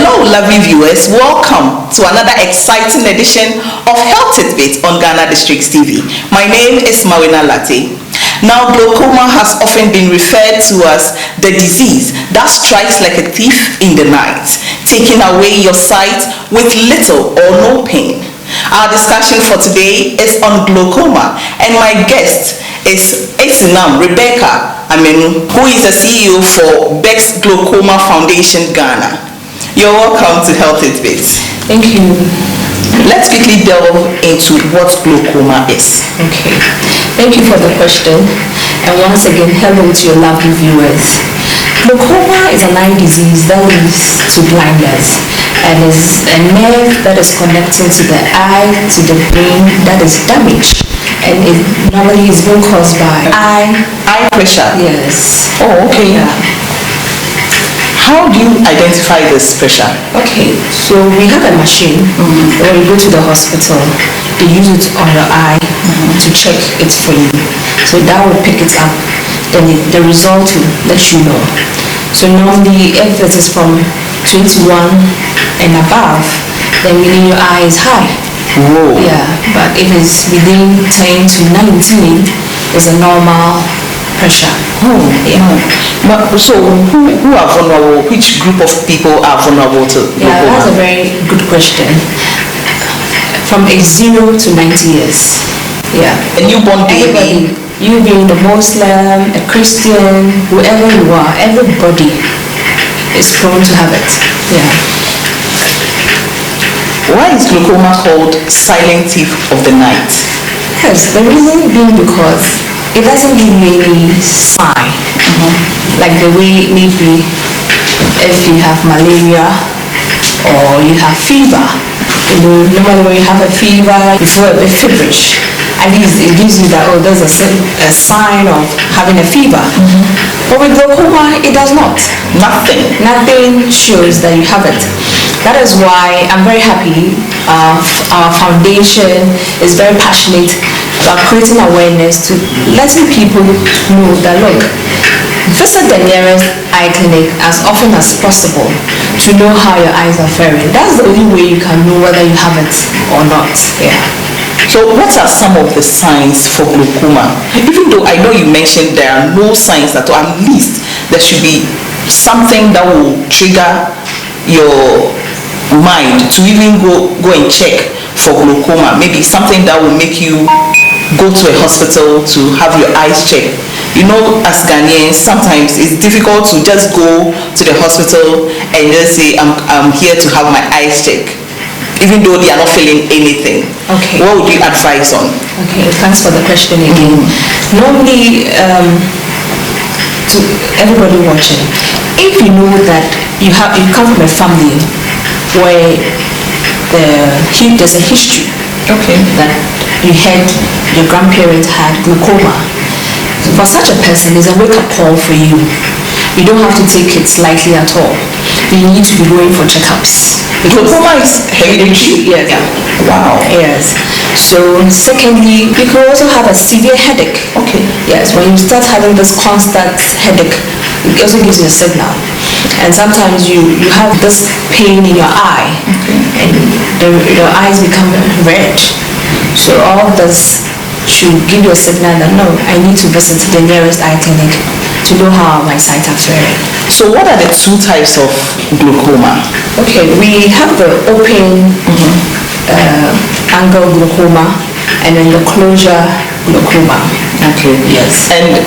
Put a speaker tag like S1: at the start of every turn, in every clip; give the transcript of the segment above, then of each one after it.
S1: Hello, lovely viewers. Welcome to another exciting edition of Health Tidbits on Ghanadistricts TV. My name is Mawina Latte. Now, glaucoma has often been referred to as the disease that strikes like a thief in the night, taking away your sight with little or no pain. Our discussion for today is on glaucoma, and my guest is Rebecca Amenu, who is the CEO for Bex Glaucoma Foundation Ghana. You're welcome to Health Tidbits.
S2: Thank you.
S1: Let's quickly delve into what glaucoma is.
S2: Okay. Thank you for the question. And once again, hello to your lovely viewers. Glaucoma is an eye disease that leads to blindness and is a nerve that is connected to the eye to the brain that is damaged. And it normally is being caused by eye
S1: pressure.
S2: Yes.
S1: Oh, okay.
S2: Yeah.
S1: How do you identify this pressure?
S2: Okay, so we have a machine. When you go to the hospital, they use it on your eye to check it for you. So that will pick it up. Then the result will let you know. So normally, if it is from 21 and above, then meaning your eye is high.
S1: Whoa.
S2: Yeah, but if it's within 10 to 19, it's a normal pressure.
S1: Oh, yeah. But so who are vulnerable? Which group of people are vulnerable to glaucoma?
S2: Yeah, that's a very good question. From age 0 to 90 years. Yeah.
S1: A newborn baby.
S2: Everybody, you being a Muslim, a Christian, whoever you are, everybody is prone to have it. Yeah.
S1: Why is glaucoma called silent thief of the night?
S2: Yes, the reason being because it doesn't give you any sign. Like the way maybe if you have malaria or you have fever. Normally when you have a fever, you feel a bit feverish. At least it gives you that, oh, there's a sign of having a fever. But with glaucoma, it does not. Nothing shows that you have it. That is why I'm very happy our foundation is very passionate about creating awareness to letting people know that, look, visit the nearest eye clinic as often as possible to know how your eyes are faring. That's the only way you can know whether you have it or not. Yeah.
S1: So what are some of the signs for glaucoma? Even though I know you mentioned there are no signs at all, at least there should be something that will trigger your mind to even go and check for glaucoma. Maybe something that will make you go to a hospital to have your eyes checked. You know, as Ghanaians, sometimes it's difficult to just go to the hospital and just say, I'm here to have my eyes checked, even though they are not feeling anything.
S2: Okay.
S1: What would you advise on? Okay,
S2: thanks for the question again. Normally, to everybody watching, if you know that you come from a family where there's a history, that you had your grandparents had glaucoma, for such a person, it's a wake-up call for you. You don't have to take it lightly at all. You need to be going for checkups.
S1: Glaucoma is hereditary?
S2: Yes. Yeah.
S1: Wow.
S2: Yes. So, secondly, you can also have a severe headache.
S1: Okay.
S2: Yes, when you start having this constant headache, it also gives you a signal. And sometimes you have this pain in your eye, and your eyes become red. So all this should give you a signal that, no, I need to visit the nearest eye clinic to know how my sight are faring.
S1: So what are the two types of glaucoma?
S2: Okay, we have the open angle glaucoma and then the closure glaucoma.
S1: Okay.
S2: Yes.
S1: And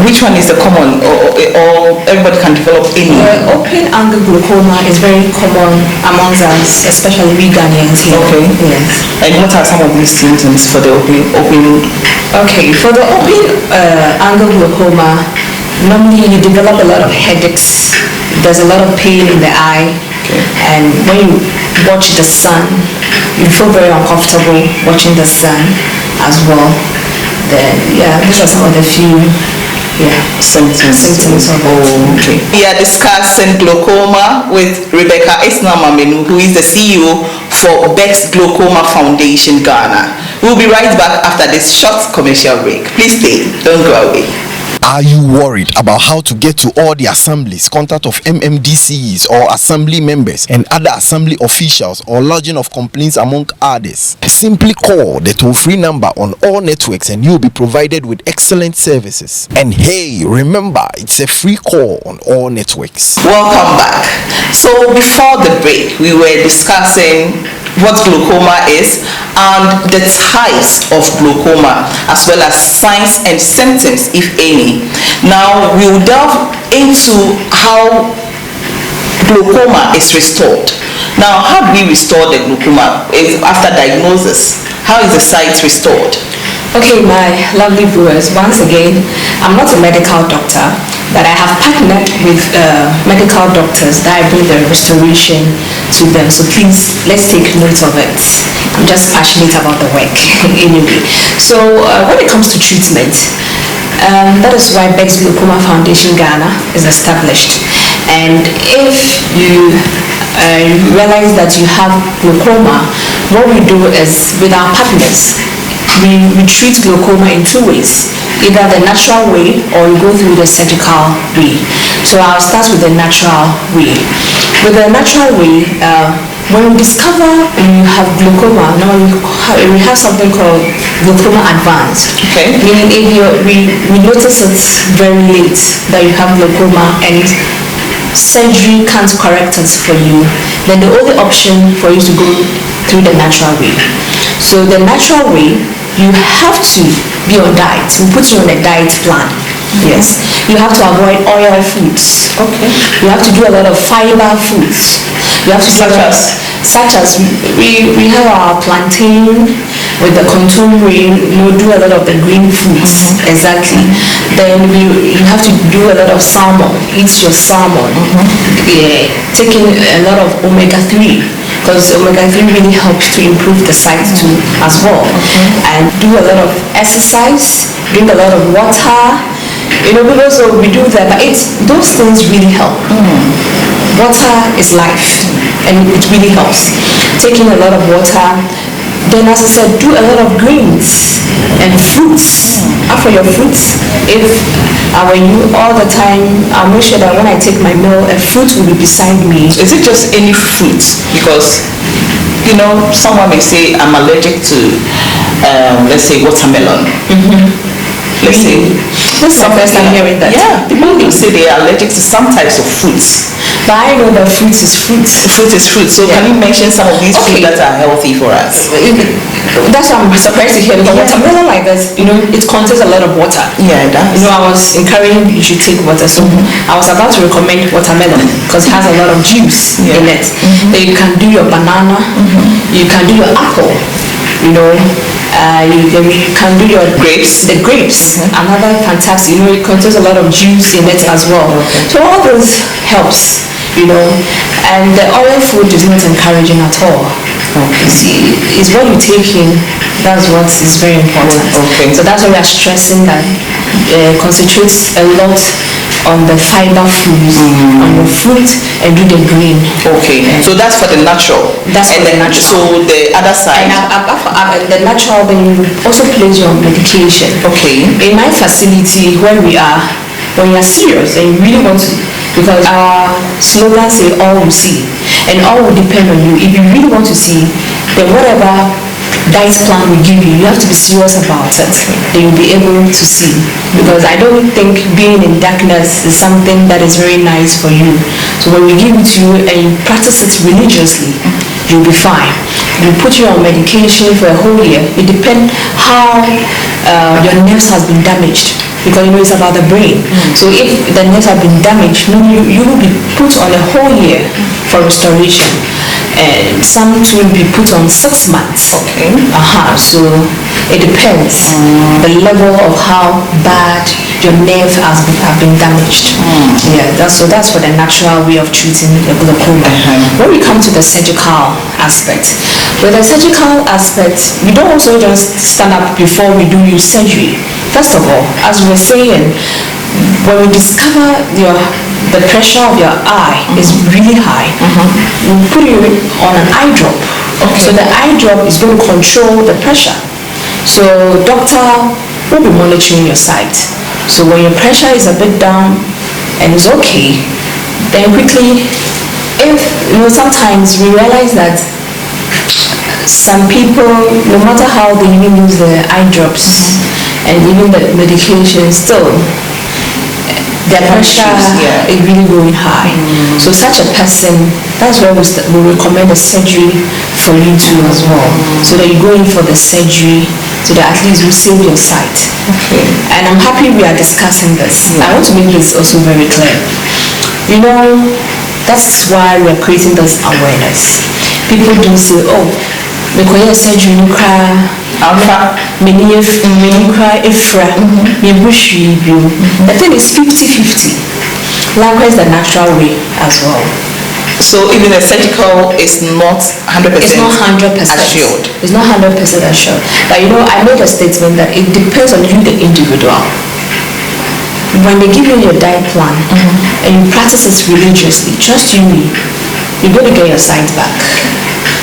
S1: which one is the common, or everybody can develop any?
S2: The open angle glaucoma is very common amongst us, especially we Ghanaians here.
S1: Okay.
S2: Yes.
S1: And what are some of these symptoms for the open?
S2: Okay, for the open angle glaucoma, normally you develop a lot of headaches. There's a lot of pain in the eye.
S1: Okay.
S2: And when you watch the sun, you feel very uncomfortable watching the sun as well. Then, yeah, these are some of the few symptoms of it.
S1: Okay. We are discussing glaucoma with Rebecca Amenu, who is the CEO for Bex Glaucoma Foundation Ghana. We'll be right back after this short commercial break. Please stay, don't go away.
S3: Are you worried about how to get to all the assemblies, contact of MMDCs or assembly members and other assembly officials, or lodging of complaints among others? Simply call the toll-free number on all networks and you'll be provided with excellent services. And hey, remember, it's a free call on all networks.
S1: Welcome back. So before the break, we were discussing what glaucoma is and the types of glaucoma, as well as signs and symptoms, if any. Now we will delve into how glaucoma is restored. Now, how do we restore the glaucoma after diagnosis? How is the sight restored?
S2: Okay, my lovely viewers, once again, I'm not a medical doctor, but I have partnered with medical doctors that I bring the restoration to them. So please, let's take note of it. I'm just passionate about the work anyway. So when it comes to treatment, that is why Beck's Glaucoma Foundation Ghana is established. And if you realize that you have glaucoma, what we do is, with our partners, we treat glaucoma in two ways, either the natural way or you go through the surgical way. So I'll start with the natural way. With the natural way, when we discover you have glaucoma, now we have something called glaucoma advanced.
S1: Okay.
S2: Meaning if we notice it very late that you have glaucoma and surgery can't correct it for you, then the only option for you to go through the natural way. So the natural way, you have to be on diet. We put you on a diet plan. Yes. You have to avoid oil foods. Okay. You have to do a lot of fiber foods. You have to such as we have our plantain with the contumely, do a lot of the green foods. Exactly. Then you have to do a lot of salmon. Eat your salmon. Yeah. Taking a lot of omega-3, because omega-3 really helps to improve the sight too as well. And do a lot of exercise, drink a lot of water. Because we do that, but those things really help. Water is life, and it really helps. Taking a lot of water. Then, as I said, do a lot of greens and fruits. After your fruits, if I were you all the time, I'll make sure that when I take my meal, a fruit will be beside me.
S1: Is it just any fruit? Because someone may say I'm allergic to, let's say, watermelon. Let's say.
S2: This is the first time hearing that.
S1: Yeah, people will say they are allergic to some types of fruits.
S2: But I know that fruit is fruit.
S1: Fruit is fruit. So can you mention some of these fruits that are healthy for us?
S2: That's why I'm surprised to hear, because watermelon like this, it contains a lot of water.
S1: Yeah, it does.
S2: I was encouraging you should take water. So I was about to recommend watermelon because it has a lot of juice in it. Then you can do your banana. You can do your apple. You can do your grapes. The grapes, another fantastic. It contains a lot of juice in it as well. So all this helps. And the oil food is not encouraging at all. See, it's what you take in. That's what is very important. So that's why we are stressing that concentrates a lot on the fiber foods, on your fruit, and do the green.
S1: So that's for the natural.
S2: That's for the natural.
S1: So the other side.
S2: And the natural, then you also place your medication. In my facility where we are, when you're serious and you really want to, because our slogan say all will see, and all will depend on you. If you really want to see, then whatever diet plan we give you, you have to be serious about it. Then you'll be able to see. Because I don't think being in darkness is something that is very nice for you. So when we give it to you and you practice it religiously, you'll be fine. We put you on medication for a whole year. It depends how your nerves has been damaged. Because it's about the brain. So if the nerves have been damaged, you will be put on a whole year for restoration. And some will be put on 6 months. So it depends the level of how bad your nerve have been damaged. So that's for the natural way of treating the glaucoma. When we come to the surgical aspect, with the surgical aspect, we don't also just stand up before we do your surgery. First of all, as we were saying, when we discover the pressure of your eye is really high, we put you on an eye drop. So the eye drop is going to control the pressure. So doctor will be monitoring your sight. So when your pressure is a bit down and it's okay, then quickly, if sometimes we realize that some people, no matter how they even use the eye drops and even the medication, still their pressure is really going high. So such a person, that's why we recommend a surgery for you too as well. So that you go in for the surgery so that at least you save your sight.
S1: Okay.
S2: And I'm happy we are discussing this. I want to make this also very clear. That's why we're creating this awareness. People do say, oh, because surgery the thing is 50-50. Likewise the natural way as well.
S1: So even the surgical is not 100%.
S2: It's not 100%
S1: assured.
S2: It's not 100% assured. But I made a statement that it depends on you, the individual. When they give you your diet plan and you practice it religiously, trust you me, you're going to get your sight back.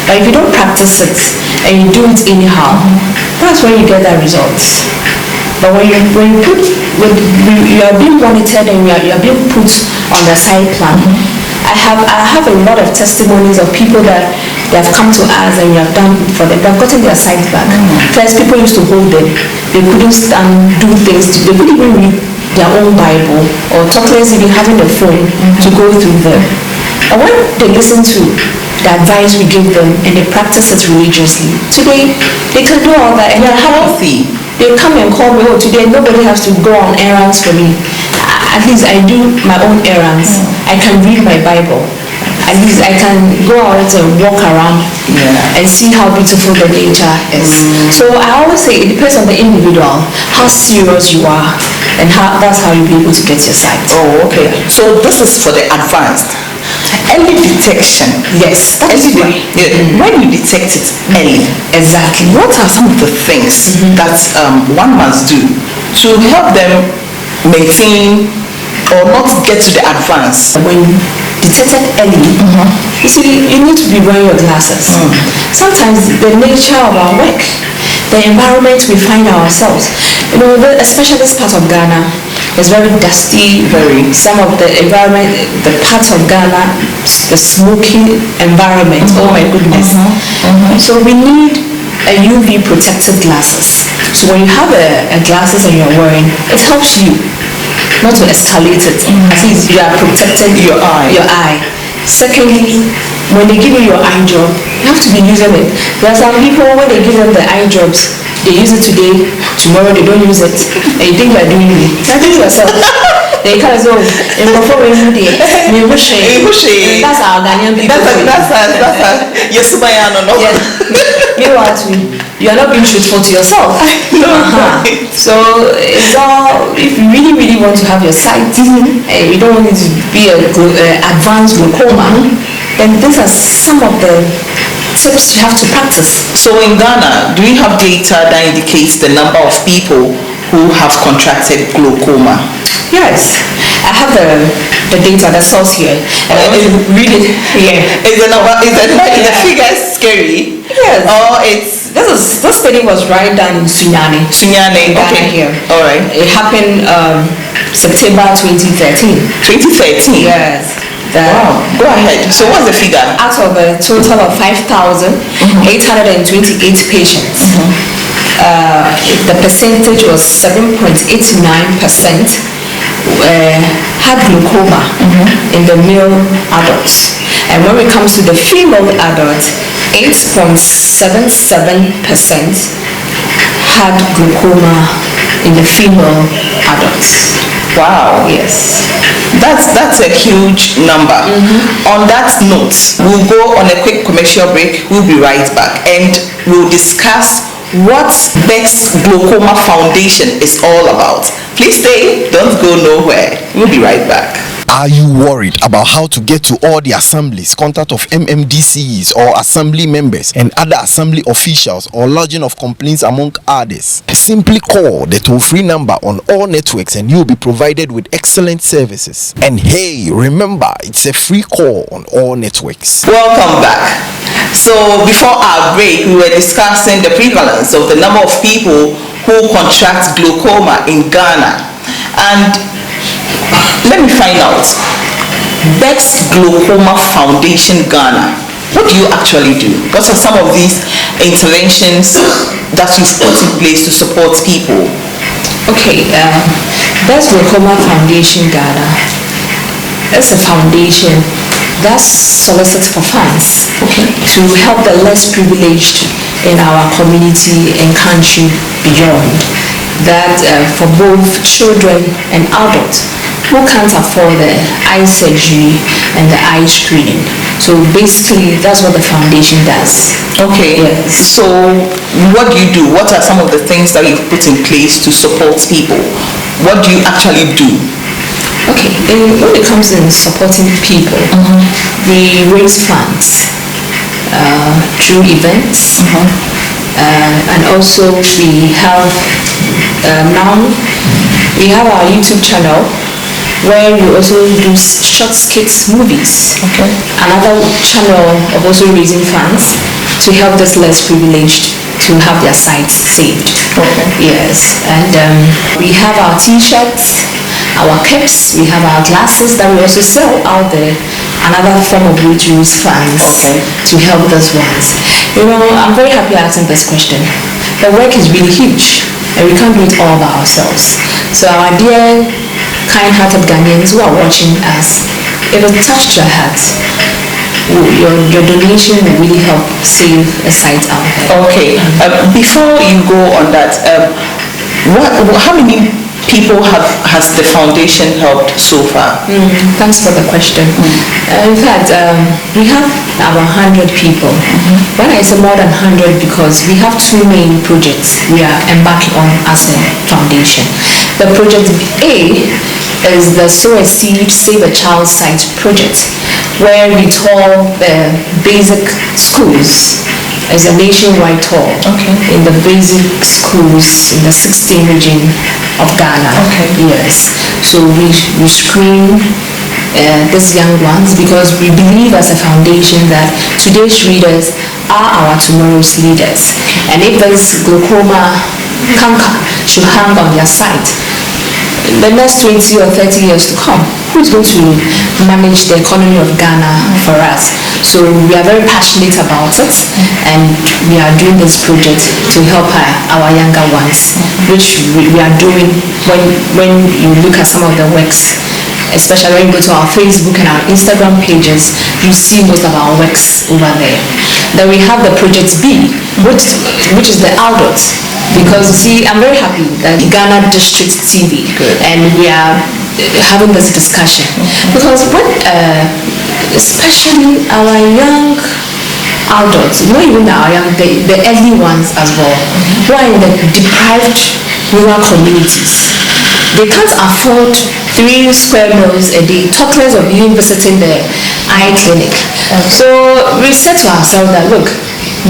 S2: But if you don't practice it and you do it anyhow, that's when you get that results. But when you are being monitored and you are being put on the side plan, I have a lot of testimonies of people that they have come to us and we have done for them. They have gotten their sight back. First, people used to hold them. They couldn't stand, do things. They couldn't even read their own Bible, or talk less even having the phone to go through them. And when they listen to the advice we give them and they practice it religiously, today they can do all that and they're healthy. They come and call me, oh, today nobody has to go on errands for me. At least I do my own errands. I can read my Bible. At least I can go out and walk around and see how beautiful the nature is. So I always say it depends on the individual, how serious you are, and that's how you'll be able to get your sight.
S1: Oh, okay. So this is for the advanced. Early detection.
S2: Yes, that's right.
S1: When you detect it early,
S2: exactly.
S1: What are some of the things that one must do to help them maintain or not get to the advance?
S2: When detected early, you see, you need to be wearing your glasses. Sometimes the nature of our work, the environment we find ourselves, especially this part of Ghana, it's very dusty. Some of the environment, the parts of Ghana, the smoky environment. Oh my goodness. So we need a UV protected glasses. So when you have a glasses and you're wearing, it helps you not to escalate it. At least you are protecting your eye. Secondly, when they give you your eye drop, you have to be using it. There are some people, when they give them the eye drops, they use it today, tomorrow they don't use it, and you think you are doing it. You're doing yourself. They kind of say, before we do it, that's our Ghanaian people.
S1: That's yes,
S2: Meanwhile, you are not being truthful to yourself. So it's all, if you really want to have your sight, and you don't want it to be an advanced glaucoma, then these are some of the tips you have to practice. So
S1: in Ghana, do you have data that indicates the number of people who have contracted glaucoma?
S2: Yes, I have the data, the source here, and I will read it here.
S1: Is the figure scary?
S2: Yes.
S1: Or it's
S2: this study was right down in Sunyani,
S1: okay.
S2: Here.
S1: All right.
S2: It happened September 2013.
S1: 2013.
S2: Yes.
S1: Wow. Go ahead. So what's the figure?
S2: Out of a total of 5,828 patients, the percentage was 7.89%. Had glaucoma in the male adults, and when it comes to the female adults, 8.77% had glaucoma in the female adults.
S1: Wow.
S2: Yes.
S1: That's a huge number. On that note, we'll go on a quick commercial break. We'll be right back and we'll discuss what Beck's Glaucoma Foundation is all about. Please stay, don't go nowhere. We'll be right back.
S3: Are you worried about how to get to all the assemblies, contact of MMDCs or assembly members and other assembly officials, or lodging of complaints among others? Simply call the toll-free number on all networks and you'll be provided with excellent services. And hey, remember, it's a free call on all networks.
S1: Welcome back. So before our break, we were discussing the prevalence of the number of people who contract glaucoma in Ghana. And let me find out, Best Glaucoma Foundation Ghana, what do you actually do? What are some of these interventions that you've put in place to support people?
S2: Okay, Best Glaucoma Foundation Ghana is a foundation that solicits for funds to help the less privileged in our community and country beyond. That for both children and adults who can't afford the eye surgery and the eye screening. So basically, that's what the foundation does.
S1: Okay.
S2: Yes.
S1: So what do you do? What are some of the things that you've put in place to support people? What do you actually do?
S2: Okay, when it comes in supporting people, we raise funds through events, and also we have now we have our YouTube channel where we also do short skits movies.
S1: Okay.
S2: Another channel of also raising funds to help those less privileged to have their sight saved.
S1: Okay.
S2: Yes, and we have our t-shirts, our caps, we have our glasses that we also sell out there. Another form of which we use funds to help those ones. You know, I'm very happy asking this question. The work is really huge and we can't do it all by ourselves. So our dear kind-hearted Ghanaians who are watching us, if it touched your heart, your donation will really help save a site out there.
S1: Okay. Before you go on that, how many people has the foundation helped so far?
S2: Thanks for the question. In fact, we have about 100 people. When I say more than 100, because we have two main projects we are embarking on as a foundation. The project A is the Sow a Seed, Save a Child Site project, where we tour the basic schools. It's a nationwide tour in the basic schools in the 16 region of Ghana. Yes. So we screen these young ones because we believe as a foundation that today's readers are our tomorrow's leaders. And if this glaucoma canker should hang on their site, the next 20 or 30 years to come, who's going to manage the economy of Ghana for us? So we are very passionate about it, and we are doing this project to help our younger ones, which we are doing. When you look at some of the works, especially when you go to our Facebook and our Instagram pages, you see most of our works over there. Then we have the project B, which is the adults. Because see, I'm very happy that Ghanadistricts TV and we are having this discussion because what, especially our young adults, not even our young, the early ones as well, who are in the deprived rural communities, they can't afford 3 square meals a day, talk less of even visiting the eye clinic. So we said to ourselves that look,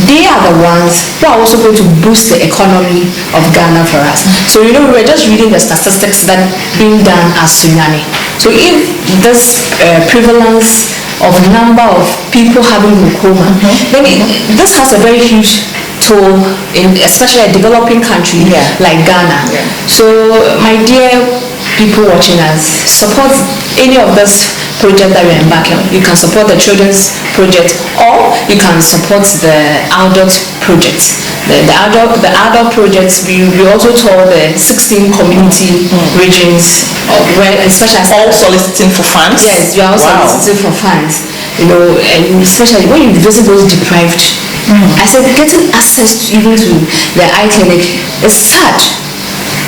S2: they are the ones who are also going to boost the economy of Ghana for us. So you know, we were just reading the statistics that being done as Sunyani. So if this prevalence of number of people having glaucoma, then this has a very huge toll in especially a developing country like Ghana. So my dear people watching us, support any of this project that we're embarking on. You can support the children's project or you can support the adult project. The adult projects, we also told the 16 community regions where especially
S1: all soliciting for funds.
S2: Yes, we are all soliciting for funds. You know, and especially when you visit those deprived. I said getting access even to the eye clinic is sad.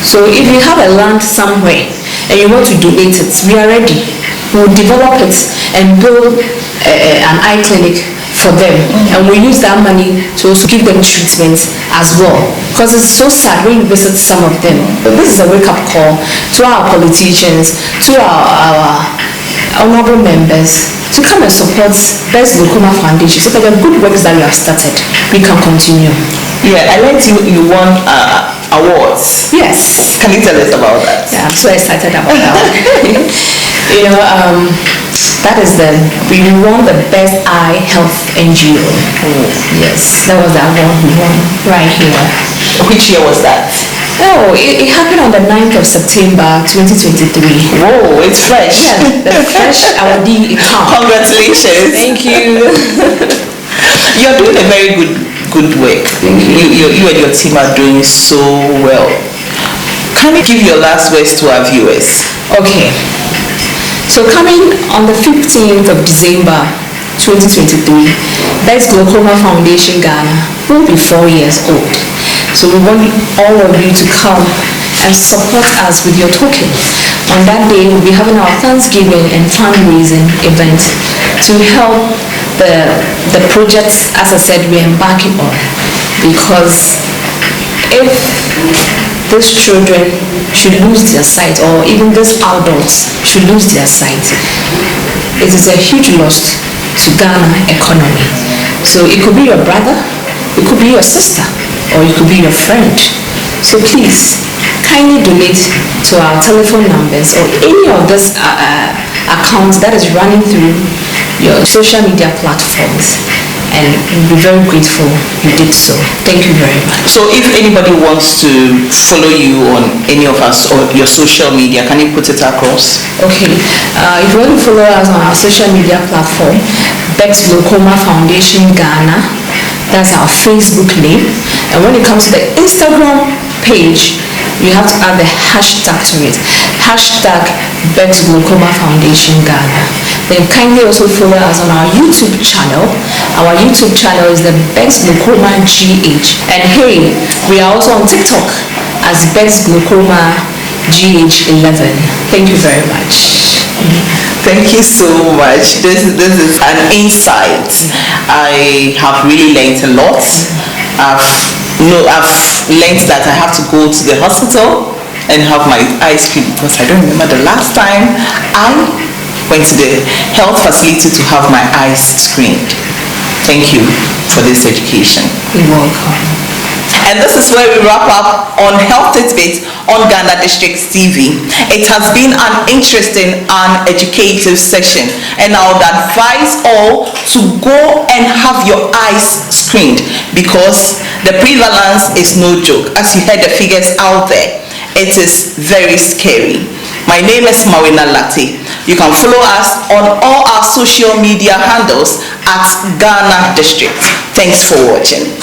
S2: So if you have a land somewhere and you want to donate it, we are ready. We'll develop it and build an eye clinic for them, and we use that money to also give them treatment as well, because it's so sad when you visit some of them. But this is a wake-up call to our politicians, to our honorable members, to come and support Best Glaucoma Foundation so that the good works that we have started, we can continue.
S1: Yeah, I learned you won awards.
S2: Yes.
S1: Can you tell us about that?
S2: Yeah, I'm so excited about that. You know, that is we won the Best Eye Health NGO. Yes, that was the award we won right here.
S1: Which year was that?
S2: Oh, it happened on the 9th of September 2023.
S1: Whoa, it's fresh.
S2: Yeah, the fresh awardee account.
S1: Congratulations.
S2: Thank you.
S1: You're doing a very good work. You and your team are doing so well. Can you give your last words to our viewers?
S2: Okay. So coming on the 15th of December 2023, Best Glaucoma Foundation Ghana will be 4 years old. So we want all of you to come and support us with your token. On that day, we'll be having our Thanksgiving and fundraising event to help the projects, as I said, we're embarking on. Because if these children should lose their sight, or even these adults should lose their sight, it is a huge loss to Ghana economy. So it could be your brother, it could be your sister, or it could be your friend. So please, kindly donate to our telephone numbers or any of these accounts that is running through your social media platforms, and we'll be very grateful you did so. Thank you very much.
S1: So if anybody wants to follow you on any of us or your social media, can you put it across?
S2: Okay, if you want to follow us on our social media platform, Bex Glaucoma Foundation Ghana, that's our Facebook name. And when it comes to the Instagram page, you have to add the hashtag to it. Hashtag Bex Glaucoma Foundation Ghana. Then kindly also follow us on our YouTube channel. Our YouTube channel is the Bex Glaucoma GH. And hey, we are also on TikTok as Bex Glaucoma GH11. Thank you very much.
S1: Thank you so much. This is an insight. I have really learned a lot. I've learned that I have to go to the hospital and have my eyes screened, because I don't remember the last time I went to the health facility to have my eyes screened. Thank you for this education.
S2: You're welcome.
S1: And this is where we wrap up on Health Tidbits on Ghanadistricts TV. It has been an interesting and educative session, and I would advise all to go and have your eyes screened, because the prevalence is no joke. As you heard the figures out there, it is very scary. My name is Mawina Latte. You can follow us on all our social media handles at Ghana District. Thanks for watching.